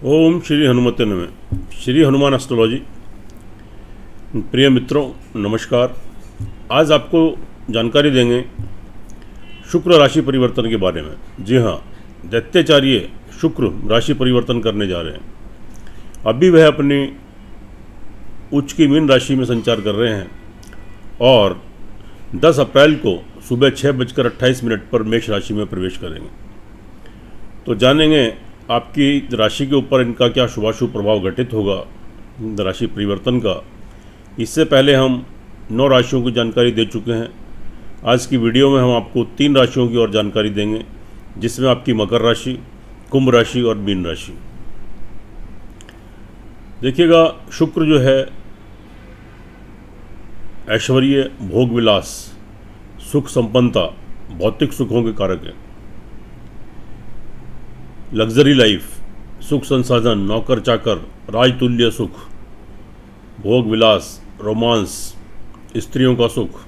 ओम श्री हनुमते नमः। श्री हनुमान एस्ट्रोलॉजी। प्रिय मित्रों नमस्कार। आज आपको जानकारी देंगे शुक्र राशि परिवर्तन के बारे में। जी हाँ, दैत्याचार्य शुक्र राशि परिवर्तन करने जा रहे हैं। अभी वह अपनी उच्च की मीन राशि में संचार कर रहे हैं और 10 अप्रैल को सुबह 6:28 पर मेष राशि में प्रवेश करेंगे। तो जानेंगे आपकी राशि के ऊपर इनका क्या शुभाशुभ प्रभाव घटित होगा राशि परिवर्तन का। इससे पहले हम 9 राशियों की जानकारी दे चुके हैं। आज की वीडियो में हम आपको 3 राशियों की और जानकारी देंगे, जिसमें आपकी मकर राशि, कुंभ राशि और मीन राशि। देखिएगा, शुक्र जो है ऐश्वर्य, भोग विलास, सुख संपन्नता, भौतिक सुखों के कारक है। लग्जरी लाइफ, सुख संसाधन, नौकर चाकर, राजतुल्य सुख, भोग विलास, रोमांस, स्त्रियों का सुख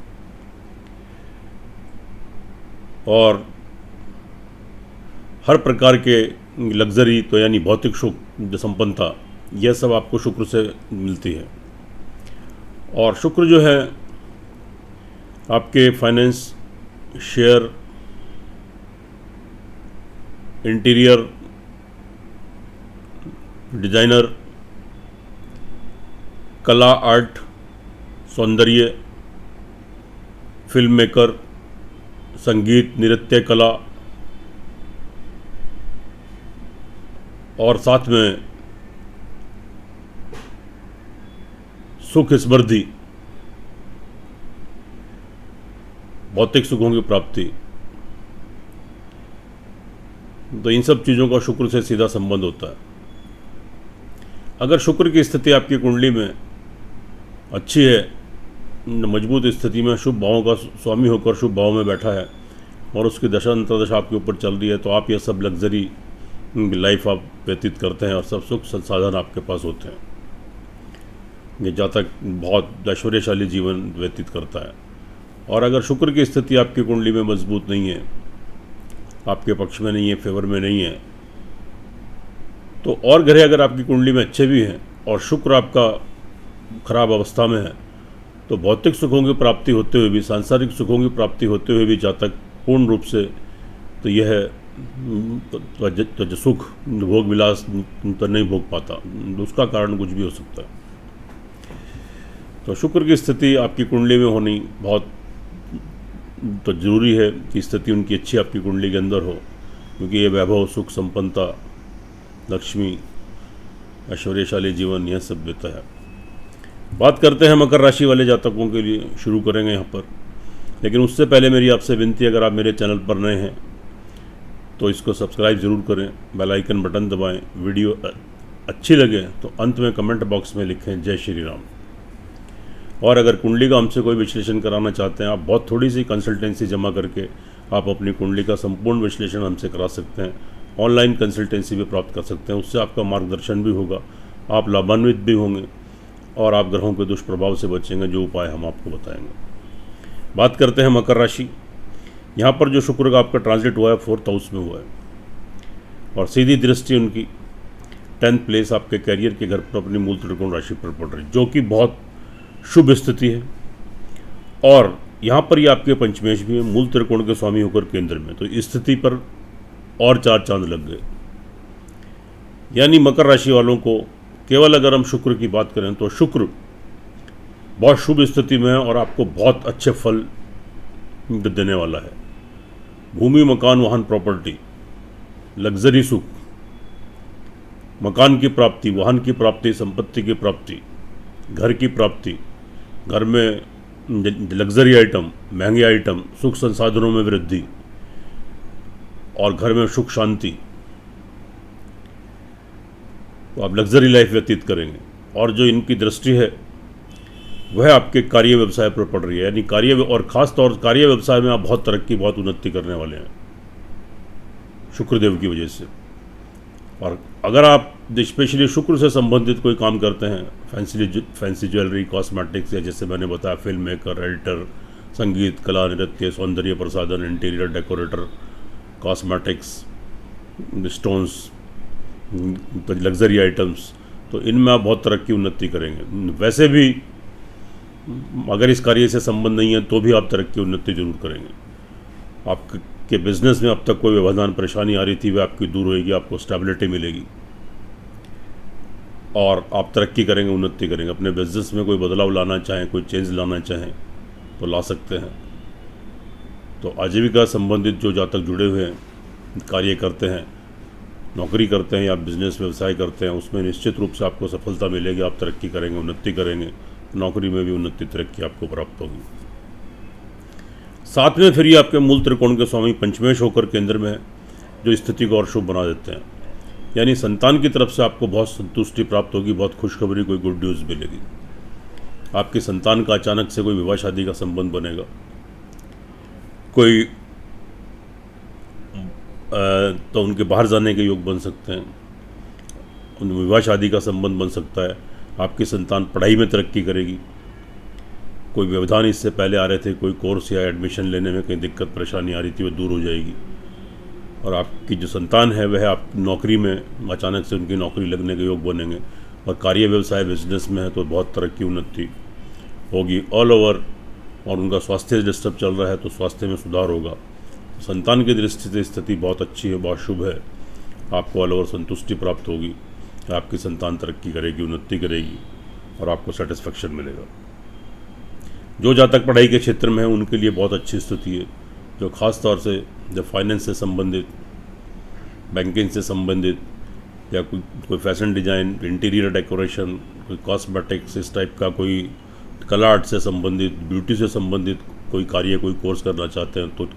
और हर प्रकार के लग्जरी, तो यानी भौतिक सुख, संपन्नता, यह सब आपको शुक्र से मिलती है। और शुक्र जो है आपके फाइनेंस, शेयर, इंटीरियर डिजाइनर, कला, आर्ट, सौंदर्य, फिल्म मेकर, संगीत, नृत्य कला और साथ में सुख समृद्धि, भौतिक सुखों की प्राप्ति, तो इन सब चीज़ों का शुक्र से सीधा संबंध होता है। अगर शुक्र की स्थिति आपकी कुंडली में अच्छी है, मजबूत स्थिति में, शुभ भावों का स्वामी होकर शुभ भाव में बैठा है और उसकी दशा अंतर्दशा आपके ऊपर चल रही है, तो आप यह सब लग्जरी लाइफ आप व्यतीत करते हैं और सब सुख संसाधन आपके पास होते हैं। ये जातक बहुत ऐश्वर्यशाली जीवन व्यतीत करता है। और अगर शुक्र की स्थिति आपकी कुंडली में मजबूत नहीं है, आपके पक्ष में नहीं है, फेवर में नहीं है, तो और ग्रह अगर आपकी कुंडली में अच्छे भी हैं और शुक्र आपका खराब अवस्था में है, तो भौतिक सुखों की प्राप्ति होते हुए भी, सांसारिक सुखों की प्राप्ति होते हुए भी जातक पूर्ण रूप से तो यह तो सुख, भोग विलास तो नहीं भोग पाता। उसका कारण कुछ भी हो सकता है। तो शुक्र की स्थिति आपकी कुंडली में होनी बहुत तो ज़रूरी है कि स्थिति उनकी अच्छी आपकी कुंडली के अंदर हो, क्योंकि ये वैभव, सुख, संपन्नता, लक्ष्मी, ऐश्वर्यशाली जीवन यह सब देता है। बात करते हैं मकर राशि वाले जातकों के लिए, शुरू करेंगे यहाँ पर। लेकिन उससे पहले मेरी आपसे विनती, अगर आप मेरे चैनल पर नए हैं तो इसको सब्सक्राइब ज़रूर करें, बेल आइकन बटन दबाएं। वीडियो अच्छी लगे तो अंत में कमेंट बॉक्स में लिखें जय श्री राम। और अगर कुंडली का हमसे कोई विश्लेषण कराना चाहते हैं, आप बहुत थोड़ी सी कंसल्टेंसी जमा करके आप अपनी कुंडली का संपूर्ण विश्लेषण हमसे करा सकते हैं। ऑनलाइन कंसल्टेंसी भी प्राप्त कर सकते हैं। उससे आपका मार्गदर्शन भी होगा, आप लाभान्वित भी होंगे और आप ग्रहों के दुष्प्रभाव से बचेंगे, जो उपाय हम आपको बताएंगे। बात करते हैं मकर राशि। यहाँ पर जो शुक्र का आपका ट्रांजिट हुआ है 4th हाउस में हुआ है और सीधी दृष्टि उनकी 10th प्लेस आपके कैरियर के घर पर अपनी मूल त्रिकोण राशि पर पड़ रही, जो कि बहुत शुभ स्थिति है। और यहाँ पर ये आपके पंचमेश भी है, मूल त्रिकोण के स्वामी होकर केंद्र में, तो इस स्थिति पर और 4 चांद लग गए। यानी मकर राशि वालों को केवल अगर हम शुक्र की बात करें तो शुक्र बहुत शुभ स्थिति में है और आपको बहुत अच्छे फल देने वाला है। भूमि, मकान, वाहन, प्रॉपर्टी, लग्जरी सुख, मकान की प्राप्ति, वाहन की प्राप्ति, संपत्ति की प्राप्ति, घर की प्राप्ति, घर में लग्जरी आइटम, महंगे आइटम, सुख संसाधनों में वृद्धि और घर में सुख शांति, तो आप लग्जरी लाइफ व्यतीत करेंगे। और जो इनकी दृष्टि है वह आपके कार्य व्यवसाय पर पड़ रही है, यानी कार्य और ख़ास तौर कार्य व्यवसाय में आप बहुत तरक्की, बहुत उन्नति करने वाले हैं शुक्रदेव की वजह से। और अगर आप स्पेशली शुक्र से संबंधित कोई काम करते हैं, फैंसी ज्वेलरी, कॉस्मेटिक्स, या जैसे मैंने बताया फिल्म मेकर, एडिटर, संगीत, कला, नृत्य, सौंदर्य प्रसाधन, interior decorator, cosmetics, stones, luxury items, तो इनमें आप बहुत तरक्की उन्नति करेंगे। वैसे भी अगर इस कार्य से संबंध नहीं है तो भी आप तरक्की उन्नति जरूर करेंगे। आपके बिजनेस में अब तक कोई व्यवधान परेशानी आ रही थी वह आपकी दूर होगी, आपको स्टेबिलिटी मिलेगी और आप तरक्की करेंगे, उन्नति करेंगे। अपने बिजनेस में कोई बदलाव लाना चाहें, कोई चेंज लाना चाहें तो ला सकते हैं। तो आजीविका संबंधित जो जातक जुड़े हुए हैं, कार्य करते हैं, नौकरी करते हैं या बिजनेस व्यवसाय करते हैं, उसमें निश्चित रूप से आपको सफलता मिलेगी, आप तरक्की करेंगे, उन्नति करेंगे। नौकरी में भी उन्नति तरक्की आपको प्राप्त होगी। सातवें फिर ये आपके मूल त्रिकोण के स्वामी पंचमेश होकर केंद्र में है, जो स्थिति को और शुभ बना देते हैं। यानी संतान की तरफ से आपको बहुत संतुष्टि प्राप्त होगी, बहुत खुशखबरी, कोई गुड न्यूज़ मिलेगी। आपकी संतान का अचानक से कोई विवाह शादी का संबंध बनेगा, कोई तो उनके बाहर जाने के योग बन सकते हैं, उन विवाह शादी का संबंध बन सकता है। आपकी संतान पढ़ाई में तरक्की करेगी, कोई व्यवधान इससे पहले आ रहे थे, कोई कोर्स या एडमिशन लेने में कहीं दिक्कत परेशानी आ रही थी, वह दूर हो जाएगी। और आपकी जो संतान है वह आप नौकरी में अचानक से उनकी नौकरी लगने के योग बनेंगे। और कार्य व्यवसाय बिजनेस में है तो बहुत तरक्की उन्नति होगी ऑल ओवर। और उनका स्वास्थ्य डिस्टर्ब चल रहा है तो स्वास्थ्य में सुधार होगा। संतान की दृष्टि से स्थिति बहुत अच्छी है, बहुत शुभ है। आपको ऑल ओवर संतुष्टि प्राप्त होगी, आपकी संतान तरक्की करेगी, उन्नति करेगी और आपको सेटिस्फेक्शन मिलेगा। जो जातक पढ़ाई के क्षेत्र में है उनके लिए बहुत अच्छी स्थिति है। जो ख़ास तौर से जब फाइनेंस से संबंधित, बैंकिंग से संबंधित या कोई फैशन डिज़ाइन, इंटीरियर डेकोरेशन, कोई कॉस्मेटिक्स, इस टाइप का कोई कला आर्ट से संबंधित, ब्यूटी से संबंधित कोई कार्य, कोई कोर्स करना चाहते हैं तो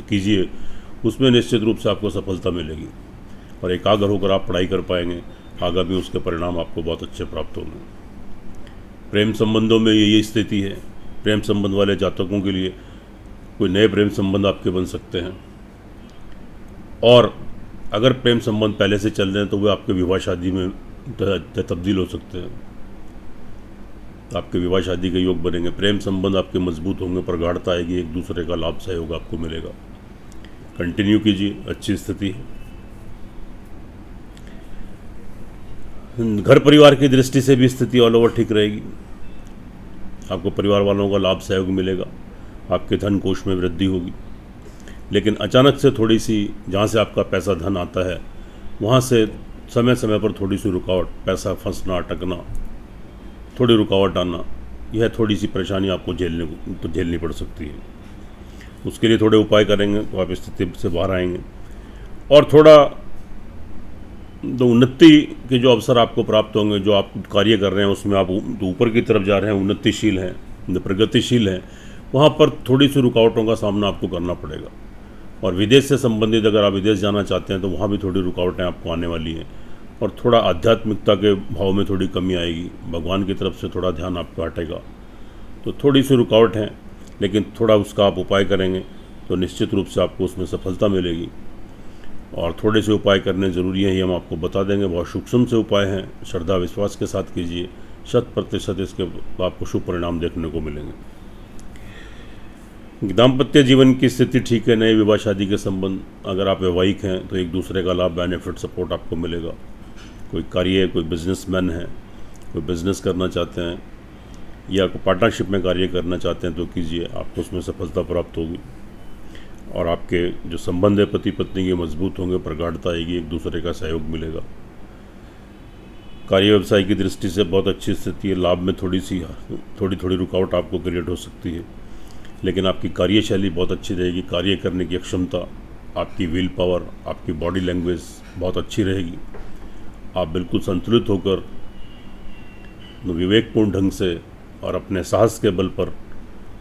कीजिए। उसमें निश्चित रूप से आपको सफलता मिलेगी और एकाग्र होकर आप पढ़ाई कर पाएंगे। आगामी उसके परिणाम आपको बहुत अच्छे प्राप्त होंगे। प्रेम संबंधों में यही स्थिति है। प्रेम संबंध वाले जातकों के लिए कोई नए प्रेम संबंध आपके बन सकते हैं और अगर प्रेम संबंध पहले से चल रहे हैं तो वे आपके विवाह शादी में तब्दील हो सकते हैं। आपके विवाह शादी के योग बनेंगे, प्रेम संबंध आपके मजबूत होंगे, प्रगाढ़ता आएगी, एक दूसरे का लाभ सहयोग आपको मिलेगा। कंटिन्यू कीजिए, अच्छी स्थिति है। घर परिवार की दृष्टि से भी स्थिति ऑल ओवर ठीक रहेगी। आपको परिवार वालों का लाभ सहयोग मिलेगा, आपके धन कोष में वृद्धि होगी। लेकिन अचानक से थोड़ी सी, जहाँ से आपका पैसा धन आता है वहाँ से समय समय पर थोड़ी सी रुकावट, पैसा फंसना, अटकना, थोड़ी रुकावट आना, यह थोड़ी सी परेशानी आपको झेलनी पड़ सकती है। उसके लिए थोड़े उपाय करेंगे तो आप स्थिति से बाहर आएंगे और थोड़ा तो उन्नति के जो अवसर आपको प्राप्त होंगे, जो आप कार्य कर रहे हैं उसमें आप ऊपर की तरफ जा रहे हैं, उन्नतिशील हैं, प्रगतिशील हैं, वहाँ पर थोड़ी सी रुकावटों का सामना आपको करना पड़ेगा। और विदेश से संबंधित अगर आप विदेश जाना चाहते हैं तो वहाँ भी थोड़ी रुकावटें आपको आने वाली हैं और थोड़ा आध्यात्मिकता के भाव में थोड़ी कमी आएगी, भगवान की तरफ से थोड़ा ध्यान आपका हटेगा। तो थोड़ी सी रुकावट है, लेकिन थोड़ा उसका आप उपाय करेंगे तो निश्चित रूप से आपको उसमें सफलता मिलेगी। और थोड़े से उपाय करने ज़रूरी हैं, ये हम आपको बता देंगे। बहुत सूक्ष्म से उपाय हैं, श्रद्धा विश्वास के साथ कीजिए, 100% इसके आपको शुभ परिणाम देखने को मिलेंगे। दाम्पत्य जीवन की स्थिति ठीक है, नए विवाह शादी के संबंध, अगर आप वैवाहिक हैं तो एक दूसरे का लाभ, बेनिफिट, सपोर्ट आपको मिलेगा। कोई कार्य, कोई बिजनेसमैन है, कोई बिजनेस करना चाहते हैं या कोई पार्टनरशिप में कार्य करना चाहते हैं तो कीजिए, आपको उसमें सफलता प्राप्त होगी। और आपके जो संबंध है पति पत्नी के मजबूत होंगे, प्रगाढ़ता आएगी, एक दूसरे का सहयोग मिलेगा। कार्य व्यवसाय की दृष्टि से बहुत अच्छी स्थिति है। लाभ में थोड़ी रुकावट आपको क्रिएट हो सकती है, लेकिन आपकी कार्यशैली बहुत अच्छी रहेगी। कार्य करने की क्षमता, आपकी विल पावर, आपकी बॉडी लैंग्वेज बहुत अच्छी रहेगी। आप बिल्कुल संतुलित होकर विवेकपूर्ण ढंग से और अपने साहस के बल पर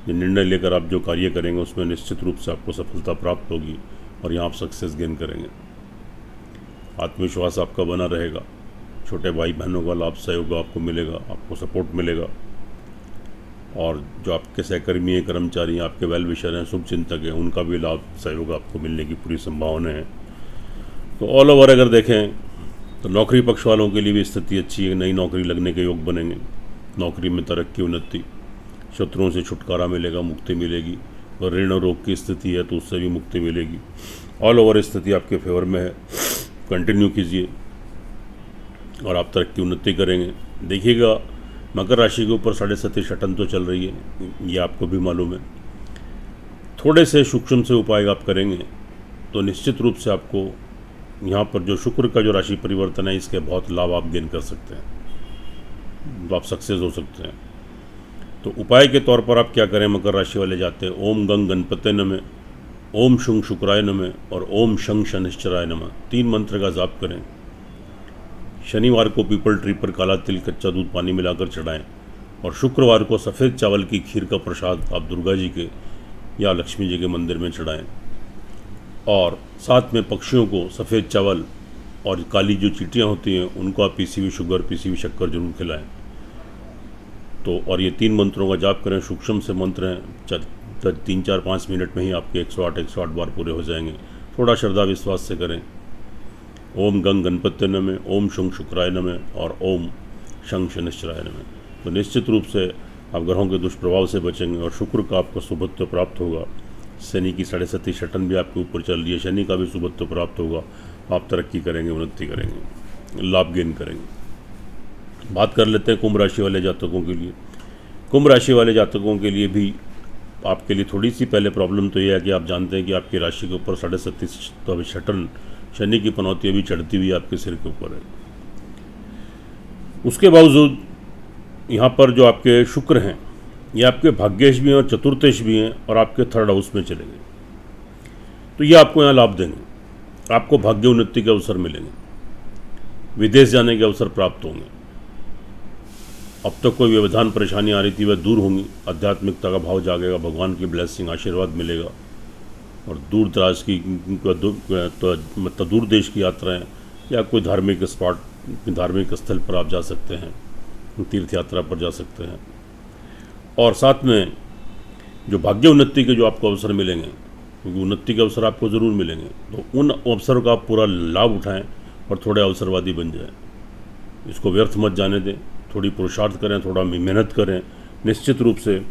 निर्णय लेकर आप जो कार्य करेंगे उसमें निश्चित रूप से आपको सफलता प्राप्त होगी और यहाँ आप सक्सेस गेन करेंगे। आत्मविश्वास आपका बना रहेगा। छोटे भाई बहनों का लाभ सहयोग आपको मिलेगा, आपको सपोर्ट मिलेगा। और जो आपके सहकर्मी हैं, कर्मचारी हैं, आपके वेल विशर हैं, शुभ चिंतक हैं, उनका भी लाभ सहयोग आपको मिलने की पूरी संभावना है। तो ऑल ओवर अगर देखें तो नौकरी पक्ष वालों के लिए भी स्थिति अच्छी है। नई नौकरी लगने के योग बनेंगे, नौकरी में तरक्की, उन्नति, शत्रुओं से छुटकारा मिलेगा, मुक्ति मिलेगी। और ऋण और रोग की स्थिति है तो उससे भी मुक्ति मिलेगी। ऑल ओवर स्थिति आपके फेवर में है कंटिन्यू कीजिए और आप तरक्की उन्नति करेंगे। देखिएगा मकर राशि के ऊपर 7.5 शटन तो चल रही है, ये आपको भी मालूम है। थोड़े से सूक्ष्म से उपाय आप करेंगे तो निश्चित रूप से आपको यहाँ पर जो शुक्र का जो राशि परिवर्तन है इसके बहुत लाभ आप गेन कर सकते हैं, तो आप सक्सेस हो सकते हैं। तो उपाय के तौर पर आप क्या करें, मकर राशि वाले जाते हैं ओम गंग गणपते नमः, ओम शुंग शुक्राय नमः और ओम शंग शनिश्चराय नमः, 3 मंत्र का जाप करें। शनिवार को पीपल ट्री पर काला तिल कच्चा दूध पानी मिलाकर चढ़ाएं और शुक्रवार को सफ़ेद चावल की खीर का प्रसाद आप दुर्गा जी के या लक्ष्मी जी के मंदिर में चढ़ाएं और साथ में पक्षियों को सफ़ेद चावल और काली जो चींटियाँ होती हैं उनको आप पीसी हुई शुगर पीसी हुई शक्कर जरूर खिलाएं। तो और ये 3 मंत्रों का जाप करें, सूक्ष्म से मंत्र हैं, 3-4-5 मिनट में ही आपके 108 बार पूरे हो जाएंगे। थोड़ा श्रद्धा विश्वास से करें। ओम गंग गणपत्य नमः, ओम शुंग शुक्राय नमः और ओम शंग शनिश्चराय नमः। तो निश्चित रूप से आप ग्रहों के दुष्प्रभाव से बचेंगे और शुक्र का आपको शुभत्व प्राप्त होगा। शनि की 7.5 शटन भी आपके ऊपर चल रही है, शनि का भी शुभत्व प्राप्त होगा। आप तरक्की करेंगे, उन्नति करेंगे, लाभ गेन करेंगे। बात कर लेते हैं कुंभ राशि वाले जातकों के लिए। कुंभ राशि वाले जातकों के लिए भी आपके लिए थोड़ी सी पहले प्रॉब्लम तो यह है कि आप जानते हैं कि आपकी राशि के ऊपर 7.5 शटन शनि की पनौती अभी चढ़ती हुई आपके सिर के ऊपर है। उसके बावजूद यहाँ पर जो आपके शुक्र हैं ये आपके भाग्येश भी हैं और चतुर्थेश भी हैं और आपके 3rd हाउस में चले गए, तो ये आपको यहाँ लाभ देंगे। आपको भाग्य उन्नति के अवसर मिलेंगे, विदेश जाने के अवसर प्राप्त होंगे। अब तक कोई व्यवधान परेशानी आ रही थी वह दूर होंगी, आध्यात्मिकता का भाव जागेगा, भगवान की ब्लेसिंग आशीर्वाद मिलेगा और दूर दराज की मतलब दूर देश की यात्राएं या कोई धार्मिक स्पॉट धार्मिक स्थल पर आप जा सकते हैं, तीर्थ यात्रा पर जा सकते हैं। और साथ में जो भाग्य उन्नति के जो आपको अवसर मिलेंगे, क्योंकि उन्नति के अवसर आपको ज़रूर मिलेंगे, तो उन अवसरों का आप पूरा लाभ उठाएं और थोड़े अवसरवादी बन जाएं। इसको व्यर्थ मत जाने दें, थोड़ी पुरुषार्थ करें, थोड़ा मेहनत करें, निश्चित रूप से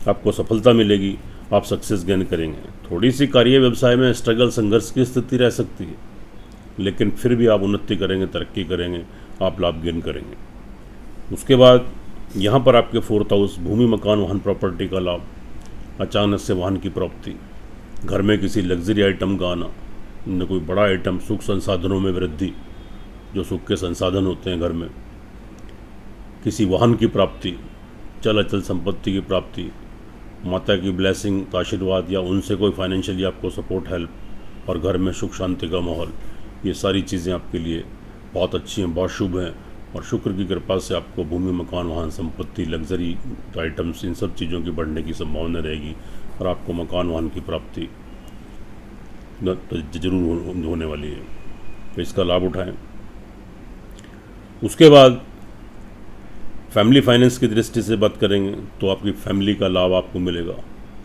आपको सफलता मिलेगी, आप सक्सेस गेन करेंगे। थोड़ी सी कार्य व्यवसाय में स्ट्रगल संघर्ष की स्थिति रह सकती है, लेकिन फिर भी आप उन्नति करेंगे, तरक्की करेंगे, आप लाभ गेन करेंगे। उसके बाद यहाँ पर आपके 4th हाउस भूमि मकान वाहन प्रॉपर्टी का लाभ, अचानक से वाहन की प्राप्ति, घर में किसी लग्जरी आइटम का आना, न कोई बड़ा आइटम, सुख संसाधनों में वृद्धि, जो सुख के संसाधन होते हैं घर में, किसी वाहन की प्राप्ति, चल अचल संपत्ति की प्राप्ति, माता की ब्लेसिंग का आशीर्वाद या उनसे कोई फाइनेंशियली आपको सपोर्ट हेल्प और घर में सुख शांति का माहौल, ये सारी चीज़ें आपके लिए बहुत अच्छी हैं, बहुत शुभ हैं। और शुक्र की कृपा से आपको भूमि मकान वाहन संपत्ति लग्जरी आइटम्स इन सब चीज़ों की बढ़ने की संभावना रहेगी और आपको मकान वाहन की प्राप्ति जरूर होने वाली है, तो इसका लाभ उठाएं। उसके बाद फैमिली फाइनेंस की दृष्टि से बात करेंगे तो आपकी फैमिली का लाभ आपको मिलेगा,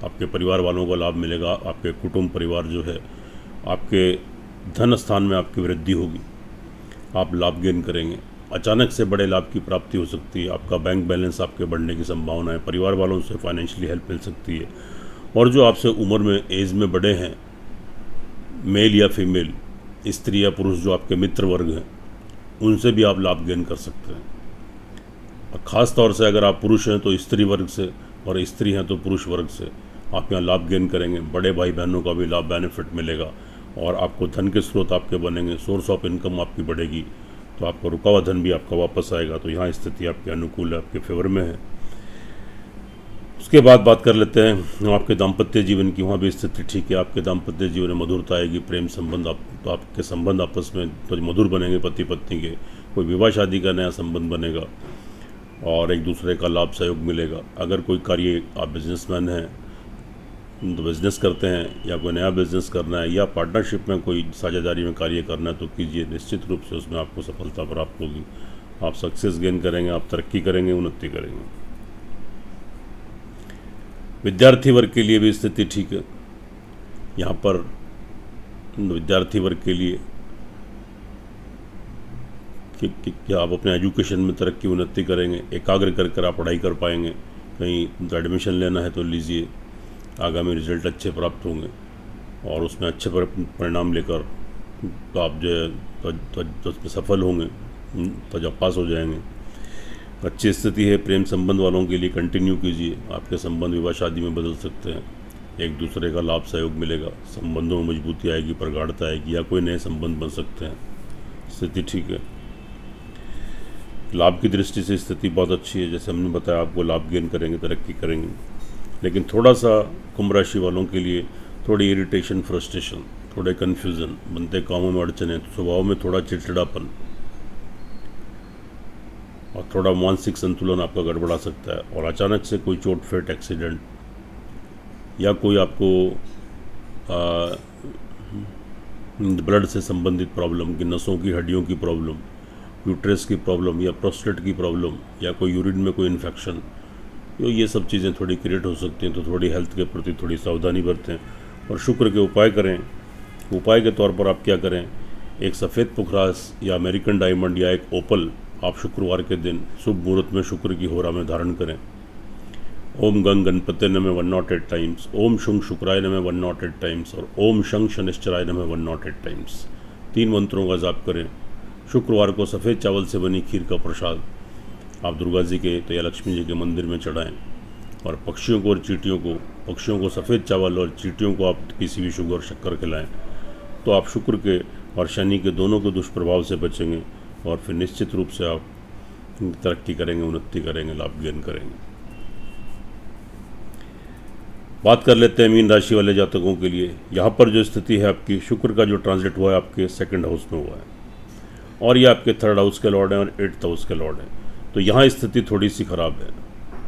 आपके परिवार वालों का लाभ मिलेगा, आपके कुटुंब परिवार जो है, आपके धन स्थान में आपकी वृद्धि होगी, आप लाभ गेन करेंगे। अचानक से बड़े लाभ की प्राप्ति हो सकती है, आपका बैंक बैलेंस आपके बढ़ने की संभावना है, परिवार वालों से फाइनेंशियली हेल्प मिल सकती है। और जो आपसे उम्र में एज में बड़े हैं, मेल या फीमेल, स्त्री या पुरुष जो आपके मित्र वर्ग हैं, उनसे भी आप लाभ गेन कर सकते हैं। और ख़ास तौर से अगर आप पुरुष हैं तो स्त्री वर्ग से और स्त्री हैं तो पुरुष वर्ग से आप यहाँ लाभ गेन करेंगे। बड़े भाई बहनों का भी लाभ बेनिफिट मिलेगा और आपको धन के स्रोत आपके बनेंगे, सोर्स ऑफ इनकम आपकी बढ़ेगी, तो आपका रुका हुआ धन भी आपका वापस आएगा। तो यहाँ स्थिति आपके अनुकूल है, आपके फेवर में है। उसके बाद बात कर लेते हैं आपके दाम्पत्य जीवन की। वहाँ भी स्थिति ठीक है, आपके दाम्पत्य जीवन में मधुरता आएगी, प्रेम संबंध तो आपके संबंध आपस में तो मधुर बनेंगे, पति पत्नी के, कोई विवाह शादी का नया संबंध बनेगा और एक दूसरे का लाभ सहयोग मिलेगा। अगर कोई कार्य आप बिजनेसमैन हैं तो बिज़नेस करते हैं या कोई नया बिज़नेस करना है या पार्टनरशिप में कोई साझेदारी में कार्य करना है तो कीजिए, निश्चित रूप से उसमें आपको सफलता प्राप्त होगी, आप सक्सेस गेन करेंगे, आप तरक्की करेंगे, उन्नति करेंगे। विद्यार्थी वर्ग के लिए भी स्थिति ठीक है। यहाँ पर विद्यार्थी वर्ग के लिए कि आप अपने एजुकेशन में तरक्की उन्नति करेंगे, एकाग्र कर आप पढ़ाई कर पाएंगे। कहीं एडमिशन लेना है तो लीजिए, आगामी रिजल्ट अच्छे प्राप्त होंगे और उसमें अच्छे परिणाम लेकर तो आप जो है तो उसमें सफल होंगे, तो जब पास हो जाएंगे। अच्छी स्थिति है प्रेम संबंध वालों के लिए, कंटिन्यू कीजिए। आपके संबंध विवाह शादी में बदल सकते हैं, एक दूसरे का लाभ सहयोग मिलेगा, संबंधों में मजबूती आएगी, प्रगाढ़ता आएगी, या कोई नए संबंध बन सकते हैं। स्थिति ठीक है। लाभ की दृष्टि से स्थिति बहुत अच्छी है, जैसे हमने बताया आपको, लाभ गेन करेंगे, तरक्की करेंगे। लेकिन थोड़ा सा कुंभ राशि वालों के लिए थोड़ी इरिटेशन, फ्रस्ट्रेशन, थोड़े कन्फ्यूज़न, बनते कामों में अड़चने, स्वभाव में थोड़ा चिड़चिड़ापन और थोड़ा मानसिक संतुलन आपका गड़बड़ा सकता है। और अचानक से कोई चोट फेट, एक्सीडेंट, या कोई आपको ब्लड से संबंधित प्रॉब्लम की, नसों की, हड्डियों की प्रॉब्लम, यूट्रस की प्रॉब्लम या प्रोस्टेट की प्रॉब्लम, या कोई यूरिन में कोई इन्फेक्शन, तो ये सब चीज़ें थोड़ी क्रिएट हो सकती हैं। तो थोड़ी हेल्थ के प्रति थोड़ी सावधानी बरतें और शुक्र के उपाय करें। उपाय के तौर पर आप क्या करें, एक सफ़ेद पुखरास या अमेरिकन डायमंड या एक ओपल आप शुक्रवार के दिन शुभ मुहूर्त में शुक्र की होरा में धारण करें। ओम गंग गणपति नमः 108 टाइम्स, ओम शुंग शुक्राय नमः 108 टाइम्स और ओम शंख शनिश्चराय नमः 108 टाइम्स, 3 मंत्रों का जाप करें। शुक्रवार को सफ़ेद चावल से बनी खीर का प्रसाद आप दुर्गा जी के तो या लक्ष्मी जी के मंदिर में चढ़ाएं। और पक्षियों को और चींटियों को, पक्षियों को सफ़ेद चावल और चींटियों को आप किसी भी शुगर शक्कर खिलाएं। तो आप शुक्र के और शनि के दोनों के दुष्प्रभाव से बचेंगे और फिर निश्चित रूप से आप तरक्की करेंगे, उन्नति करेंगे, लाभ गेन करेंगे। बात कर लेते हैं मीन राशि वाले जातकों के लिए। यहाँ पर जो स्थिति है आपकी, शुक्र का जो ट्रांजिट हुआ है आपके 2nd हाउस में हुआ है और ये आपके 3rd हाउस के लॉर्ड हैं और 8th हाउस के लॉर्ड हैं। तो यहाँ स्थिति थोड़ी सी खराब है।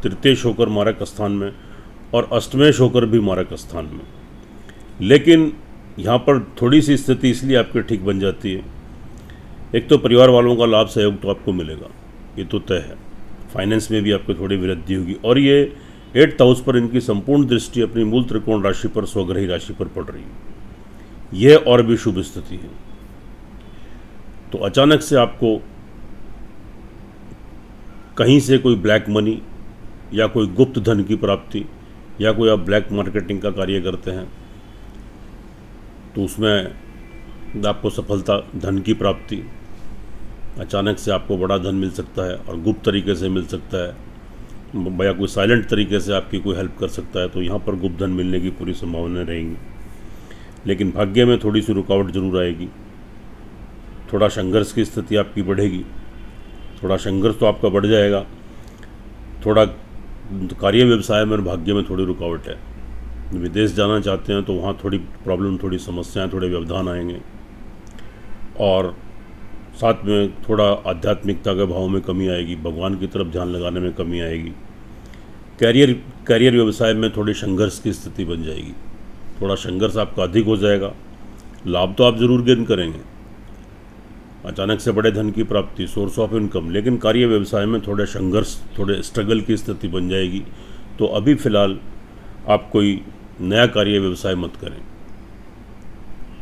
तृतीयेश होकर मारक स्थान में और अष्टमेश होकर भी मारक स्थान में। लेकिन यहाँ पर थोड़ी सी स्थिति इसलिए आपके ठीक बन जाती है, एक तो परिवार वालों का लाभ सहयोग तो आपको मिलेगा, ये तो तय है। फाइनेंस में भी आपको थोड़ी वृद्धि होगी और ये 8th हाउस पर इनकी संपूर्ण दृष्टि अपनी मूल त्रिकोण राशि पर, स्वग्रही राशि पर पड़ रही है। यह और भी शुभ स्थिति है। तो अचानक से आपको कहीं से कोई ब्लैक मनी या कोई गुप्त धन की प्राप्ति, या कोई आप ब्लैक मार्केटिंग का कार्य करते हैं तो उसमें आपको सफलता, धन की प्राप्ति, अचानक से आपको बड़ा धन मिल सकता है और गुप्त तरीके से मिल सकता है, या कोई साइलेंट तरीके से आपकी कोई हेल्प कर सकता है। तो यहाँ पर गुप्त धन मिलने की पूरी संभावना रहेंगी। लेकिन भाग्य में थोड़ी सी रुकावट जरूर आएगी, थोड़ा संघर्ष की स्थिति आपकी बढ़ेगी। थोड़ा संघर्ष तो आपका बढ़ जाएगा, थोड़ा कार्य व्यवसाय में और भाग्य में थोड़ी रुकावट है। विदेश जाना चाहते हैं तो वहाँ थोड़ी प्रॉब्लम, थोड़ी समस्याएं, थोड़े व्यवधान आएंगे और साथ में थोड़ा आध्यात्मिकता के भाव में कमी आएगी, भगवान की तरफ ध्यान लगाने में कमी आएगी। करियर व्यवसाय में थोड़ी संघर्ष की स्थिति बन जाएगी, थोड़ा संघर्ष आपका अधिक हो जाएगा। लाभ तो आप ज़रूर गेन करेंगे, अचानक से बड़े धन की प्राप्ति, सोर्स ऑफ इनकम, लेकिन कार्य व्यवसाय में थोड़े संघर्ष, थोड़े स्ट्रगल की स्थिति बन जाएगी। तो अभी फ़िलहाल आप कोई नया कार्य व्यवसाय मत करें,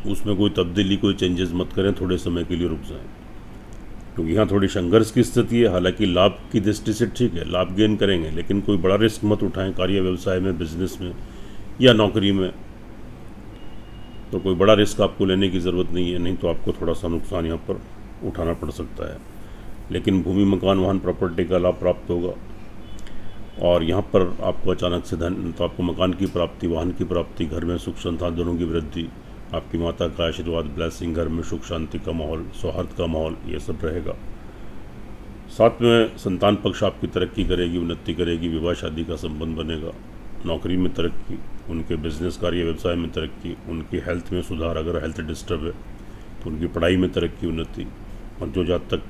उसमें कोई तब्दीली, कोई चेंजेस मत करें, थोड़े समय के लिए रुक जाएं, क्योंकि यहाँ थोड़ी संघर्ष की स्थिति है। हालांकि लाभ की दृष्टि से ठीक है, लाभ गेन करेंगे, लेकिन कोई बड़ा रिस्क मत उठाएं कार्य व्यवसाय में, बिजनेस में या नौकरी में। तो कोई बड़ा रिस्क आपको लेने की ज़रूरत नहीं है, नहीं तो आपको थोड़ा सा नुकसान यहाँ पर उठाना पड़ सकता है। लेकिन भूमि, मकान, वाहन, प्रॉपर्टी का लाभ प्राप्त होगा और यहाँ पर आपको अचानक से धन, तो आपको मकान की प्राप्ति, वाहन की प्राप्ति, घर में सुख संसाधनों की वृद्धि, आपकी माता का आशीर्वाद, ब्लेसिंग, घर में सुख शांति का माहौल, सौहार्द का माहौल, ये सब रहेगा। साथ में संतान पक्ष आपकी तरक्की करेगी, उन्नति करेगी, विवाह शादी का संबंध बनेगा, नौकरी में तरक्की, उनके बिजनेस, कार्य व्यवसाय में तरक्की, उनकी हेल्थ में सुधार, अगर हेल्थ डिस्टर्ब है तो उनकी पढ़ाई में तरक्की, उन्नति। और जो जब तक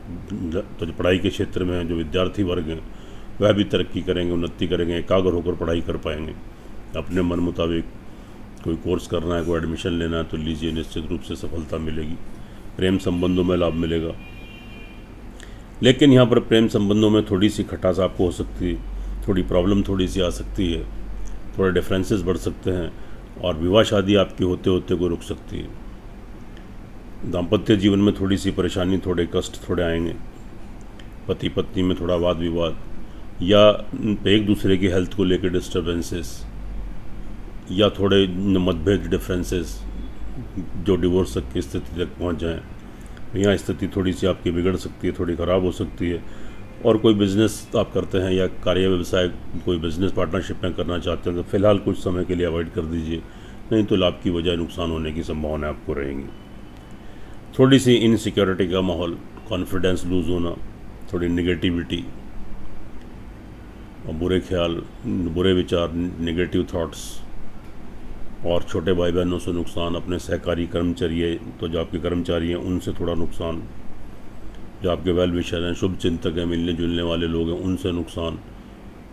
तो पढ़ाई के क्षेत्र में हैं, जो विद्यार्थी वर्ग हैं, वह भी तरक्की करेंगे, उन्नति करेंगे, एकाग्र होकर पढ़ाई कर पाएंगे। अपने मन मुताबिक कोई कोर्स करना है, कोई एडमिशन लेना है तो लीजिए, निश्चित रूप से सफलता मिलेगी। प्रेम संबंधों में लाभ मिलेगा, लेकिन यहाँ पर प्रेम संबंधों में थोड़ी सी खटास आपको हो सकती है, थोड़ी प्रॉब्लम थोड़ी सी आ सकती है, थोड़े डिफरेंसेस बढ़ सकते हैं और विवाह शादी आपकी होते होते को रुक सकती है। दाम्पत्य जीवन में थोड़ी सी परेशानी, थोड़े कष्ट थोड़े आएंगे, पति पत्नी में थोड़ा वाद विवाद या एक दूसरे की हेल्थ को लेकर डिस्टर्बेंसेस या थोड़े मतभेद, डिफरेंसेस जो डिवोर्स तक की स्थिति तक पहुंच जाएं, तो यहाँ स्थिति थोड़ी सी आपकी बिगड़ सकती है, थोड़ी ख़राब हो सकती है। और कोई बिज़नेस आप करते हैं या कार्य व्यवसाय कोई बिज़नेस पार्टनरशिप में करना चाहते हैं तो फ़िलहाल कुछ समय के लिए अवॉइड कर दीजिए, नहीं तो लाभ की बजाय नुकसान होने की संभावना आपको रहेंगी। थोड़ी सी इनसिक्योरिटी का माहौल, कॉन्फिडेंस लूज़ होना, थोड़ी निगेटिविटी और बुरे ख्याल, बुरे विचार, नेगेटिव थॉट्स, और छोटे भाई बहनों से नुकसान, अपने सहकारी कर्मचारी तो जो आपके कर्मचारी हैं उनसे थोड़ा नुकसान, जो आपके वेल विशर हैं, शुभ चिंतक हैं, मिलने जुलने वाले लोग हैं, उनसे नुकसान,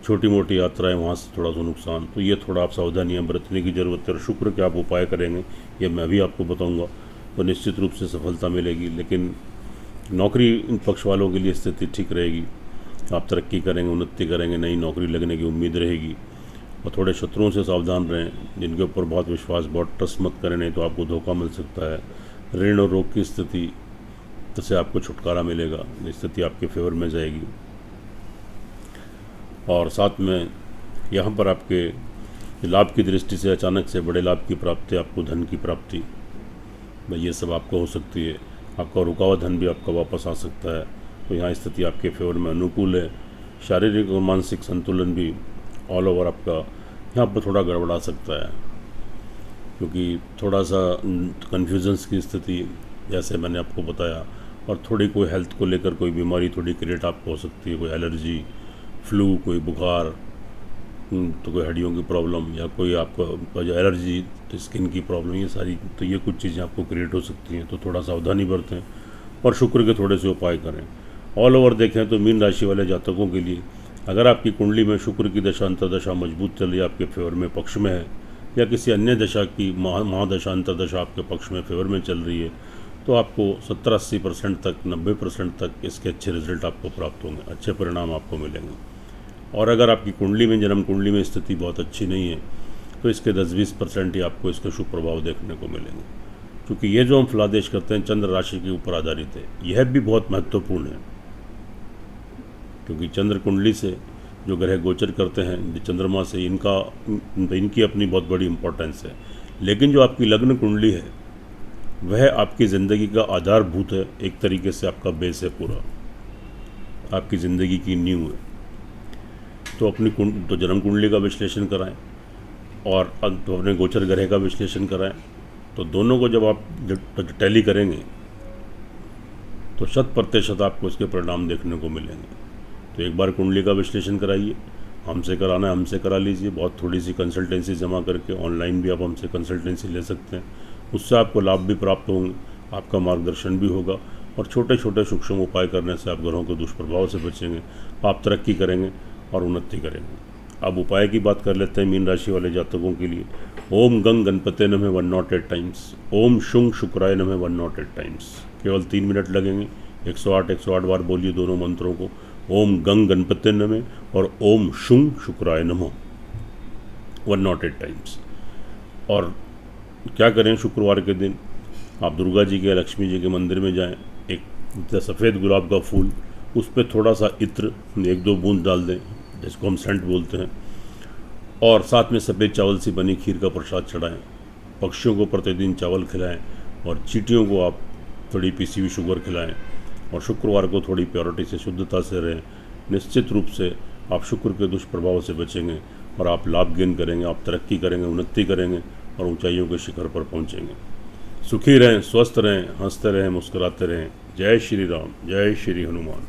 छोटी मोटी यात्राएं वहाँ से थोड़ा सा नुकसान। तो ये थोड़ा आप सावधानियाँ बरतने की ज़रूरत है। और शुक्र के आप उपाय करेंगे ये मैं भी आपको बताऊँगा तो निश्चित रूप से सफलता मिलेगी। लेकिन नौकरी पक्ष वालों के लिए स्थिति ठीक रहेगी, आप तरक्की करेंगे, उन्नति करेंगे, नई नौकरी लगने की उम्मीद रहेगी। और थोड़े शत्रुओं से सावधान रहें, जिनके ऊपर बहुत विश्वास, बहुत ट्रस्ट मत करें, नहीं तो आपको धोखा मिल सकता है। ऋण और रोग की स्थिति से आपको छुटकारा मिलेगा, स्थिति आपके फेवर में जाएगी। और साथ में यहाँ पर आपके लाभ की दृष्टि से अचानक से बड़े लाभ की प्राप्ति, आपको धन की प्राप्ति, ये सब आपको हो सकती है। आपका रुका हुआ धन भी आपका वापस आ सकता है। तो यहाँ स्थिति आपके फेवर में अनुकूल है। शारीरिक और मानसिक संतुलन भी ऑल ओवर आपका यहाँ पर थोड़ा गड़बड़ा सकता है, क्योंकि थोड़ा सा कन्फ्यूजन्स की स्थिति जैसे मैंने आपको बताया, और थोड़ी कोई हेल्थ को लेकर कोई बीमारी थोड़ी क्रिएट आपको हो सकती है, कोई एलर्जी, फ्लू, कोई बुखार, तो कोई हड्डियों की प्रॉब्लम या कोई आपका जो एलर्जी, तो स्किन की प्रॉब्लम, ये सारी तो ये कुछ चीज़ें आपको क्रिएट हो सकती हैं। तो थोड़ा सावधानी बरतें और शुक्र के थोड़े से उपाय करें। ऑल ओवर देखें तो मीन राशि वाले जातकों के लिए अगर आपकी कुंडली में शुक्र की दशा अंतर्दशा मजबूत चल रही है, आपके फेवर में पक्ष में है, या किसी अन्य दशा की महादशा अंतर्दशा आपके पक्ष में फेवर में चल रही है, तो आपको 70-80% तक, 90% तक इसके अच्छे रिजल्ट आपको प्राप्त होंगे, अच्छे परिणाम आपको मिलेंगे। और अगर आपकी कुंडली में, जन्म कुंडली में स्थिति बहुत अच्छी नहीं है, तो इसके 10-20% ही आपको इसके शुभ प्रभाव देखने को मिलेंगे। क्योंकि ये जो हम फलादेश करते हैं चंद्र राशि के ऊपर आधारित है, यह भी बहुत महत्वपूर्ण है। क्योंकि चंद्र कुंडली से जो ग्रह गोचर करते हैं चंद्रमा से, इनकी अपनी बहुत बड़ी इंपॉर्टेंस है। लेकिन जो आपकी लग्न कुंडली है वह आपकी ज़िंदगी का आधारभूत है, एक तरीके से आपका बेस है, पूरा आपकी ज़िंदगी की नींव है। तो तो जन्म कुंडली का विश्लेषण कराएं और तो अपने गोचर ग्रह का विश्लेषण कराएं। तो दोनों को जब आप टैली करेंगे तो 100% आपको इसके परिणाम देखने को मिलेंगे। तो एक बार कुंडली का विश्लेषण कराइए, हमसे कराना है हमसे करा लीजिए, बहुत थोड़ी सी कंसल्टेंसी जमा करके, ऑनलाइन भी आप हमसे कंसल्टेंसी ले सकते हैं। उससे आपको लाभ भी प्राप्त होंगे, आपका मार्गदर्शन भी होगा, और छोटे छोटे सूक्ष्म उपाय करने से आप ग्रहों के दुष्प्रभाव से बचेंगे, आप तरक्की करेंगे और उन्नति करेंगे। अब उपाय की बात कर लेते हैं मीन राशि वाले जातकों के लिए। ओम गंग गणपते नमः 108 टाइम्स, ओम शुंग शुक्राय नमः 108 टाइम्स। केवल 3 मिनट लगेंगे। 108 बार बोलिए दोनों मंत्रों को, ओम गंग गणपते नमः और ओम शुंग शुक्राय नमः 108 टाइम्स। और क्या करें, शुक्रवार के दिन आप दुर्गा जी के, लक्ष्मी जी के मंदिर में जाएं, एक सफ़ेद गुलाब का फूल, उस पर थोड़ा सा इत्र 1-2 बूंद डाल दें, जिसको हम सेंट बोलते हैं, और साथ में सफ़ेद चावल से बनी खीर का प्रसाद चढ़ाएं। पक्षियों को प्रतिदिन चावल खिलाएं और चींटियों को आप थोड़ी पीसी हुई शुगर खिलाएं, और शुक्रवार को थोड़ी प्योरिटी से, शुद्धता से रहें। निश्चित रूप से आप शुक्र के दुष्प्रभाव से बचेंगे और आप लाभ गेन करेंगे, आप तरक्की करेंगे, उन्नति करेंगे और ऊंचाइयों के शिखर पर पहुंचेंगे। सुखी रहें, स्वस्थ रहें, हंसते रहें, मुस्कुराते रहें। जय श्री राम, जय श्री हनुमान।